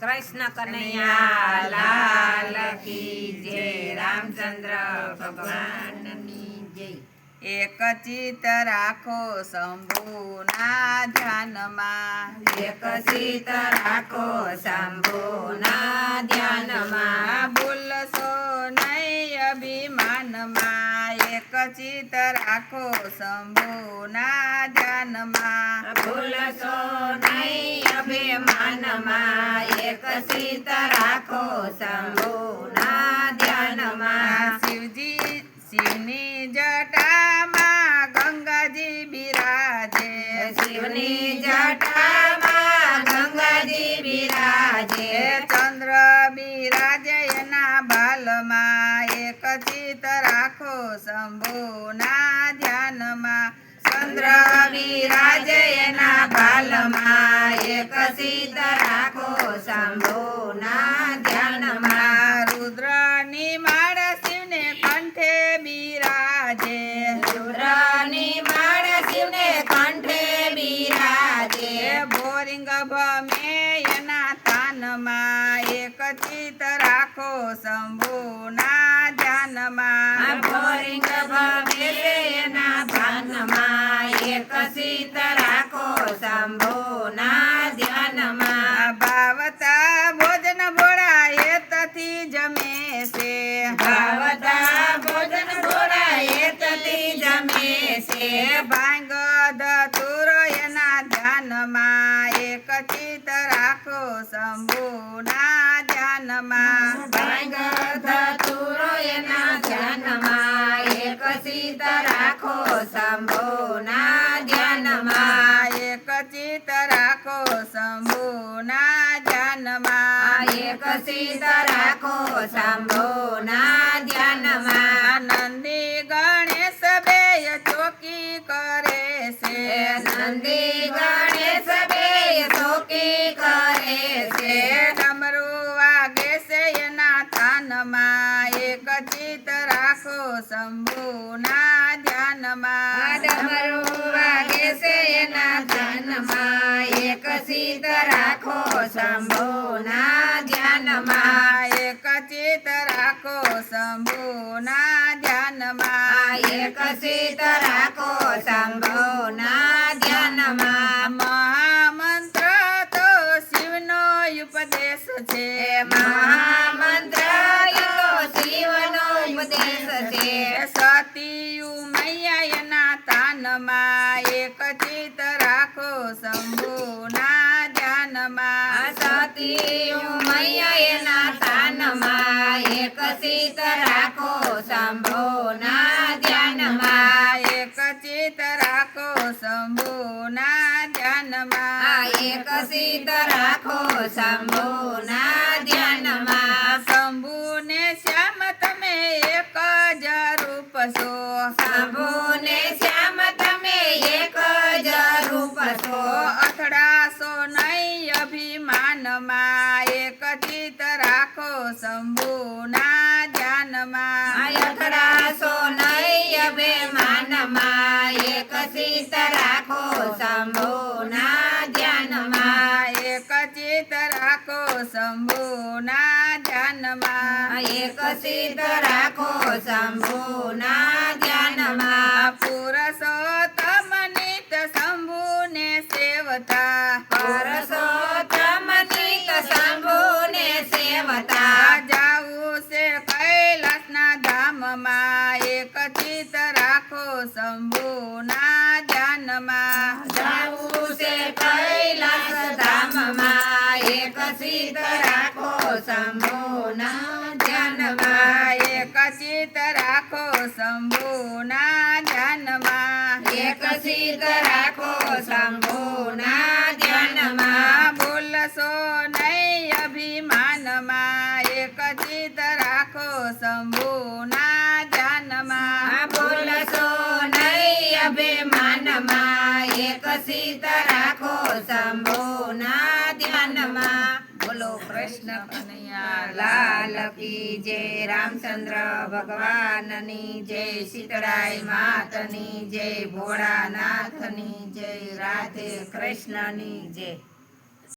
કૃષ્ણ કનૈયા લાલ કી જય, રામચંદ્ર ભગવાનની જય। એક ચિત્ત રાખો શંભુના ધ્યાનમાં, એક ચિત્ત રાખો શંભુના ધ્યાનમાં, ભૂલશો નહીં અભિમાનમાં। એક ચિત્ત રાખો શંભુના ધ્યાનમાં, ભૂલશો નહીં અભિમાનમાં। એક ચિત્ત રાખો શંભુના ધ્યાનમાં। શિવની જટામાં ગંગાજી બિરાજે, શિવની જટામાં ગંગાજી બિરાજે, ચંદ્ર બિરાજે એના ભાલમાં। એક ચિત્ત રાખો શંભુના ધ્યાનમાં, ચંદ્ર બિરાજે એના ભાલમાં। એક ચિત્ત રાખો શંભુના ધ્યાનમાં। રુદ્રની માળ શિવને કંઠે બિરાજે, રુદ્રની માળ શિવને કંઠે બિરાજે, ભોરિંગ ભમે એના તાનમાં। એક ચિત્ત રાખો શંભુના ધ્યાનમાં, ભોરિંગ ભમે એના ભાનમાં। એક ચિત્ત રાખો શંભુના ધ્યાનમાં। ભાવતા ભોજન ભોળા હેતથી જમે છે, ભાવતા ભોજન ભોળા હેતથી જમે છે, ભાંગ ધતુરો એના ધ્યાનમાં। એક ચિત્ત રાખો શંભુના ધ્યાનમાં, ભાંગ ધતુરો એના ધ્યાનમાં। એક ચિત્ત રાખો શંભુના ધ્યાનમાં। એક ચિત્ત રાખો શંભુના ધ્યાનમાં। એક ચિત્ત રાખો શંભુના ધ્યાનમાં। નંદી ગણેશ બેય ચોકી કરે છે, નંદી ગણેશ બેય ચોકી કરે છે, ડમરું વાગે છે એના તાનમાં। એક ચિત્ત રાખો શંભુના ધ્યાનમાં, ડમરું વાગે છે એના ધ્યાનમાં। એક ચિત્ત રાખો શંભુના ધ્યાનમાં। એક ચિત્ત રાખો શંભુના ધ્યાનમાં। એક ચિત્ત રાખો શંભુના ધ્યાનમાં। મહામંત્ર તો શિવનો ઉપદેશ છે, મહામંત્ર યો શિવનો ઉપદેશ છે, સતીયુ મૈયા એના તાનમાં। એક ચિત્ત રાખો શંભુના ધ્યાનમાં, સતીયુ મૈયા એના તાનમાં। એક ચિત્ત રાખો શંભુના ધ્યાનમાં। એક ચિત્ત રાખો શંભુના ધ્યાનમાં। એક ચિત્ત રાખો શંભુના ધ્યાનમાં। શંભુને શ્યામ તમે એક જ રૂપ છો, શંભુને શ્યામ તમે એક જ રૂપ છો, અથડાશો નહીં અભિમાનમાં। એક ચિત્ત રાખો શંભુના ધ્યાનમાં, અથડાશો નહીં અભિમાનમાં। એક ચિત્ત રાખો શંભુના ધ્યાનમાં। એક ચિત્ત રાખો શંભુના ધ્યાનમાં। એક ચિત્ત રાખો શંભુના ધ્યાનમાં। પુરુષોત્તમ નિત શંભુને સેવતા, પુરુષોત્તમ નિત શંભુને સેવતા, જાવું છે કૈલાસના ધામમાં। એક ચિત્ત રાખો શંભુના ધ્યાનમાં, જાવું છે કૈલાસ ધામમાં। એક ચિત્ત રાખો શંભુના ધ્યાનમાં। એક ચિત્ત રાખો શંભુના ધ્યાનમાં। એક ચિત્ત રાખો શંભુના ધ્યાનમાં। ભૂલશો નહીં અભિમાનમાં। એક ચિત્ત રાખો શંભુના ધ્યાનમાં, ભૂલશો નહીં અભિમાનમાં। એક ચિત્ત રાખો શંભુના ધ્યાનમાં। બોલો કૃષ્ણ કનૈયા લાલ કી જય, રામચંદ્ર ભગવાનની જય, શીતળાઈ માતની જય, ભોળાનાથની જય, રાધે કૃષ્ણની જય।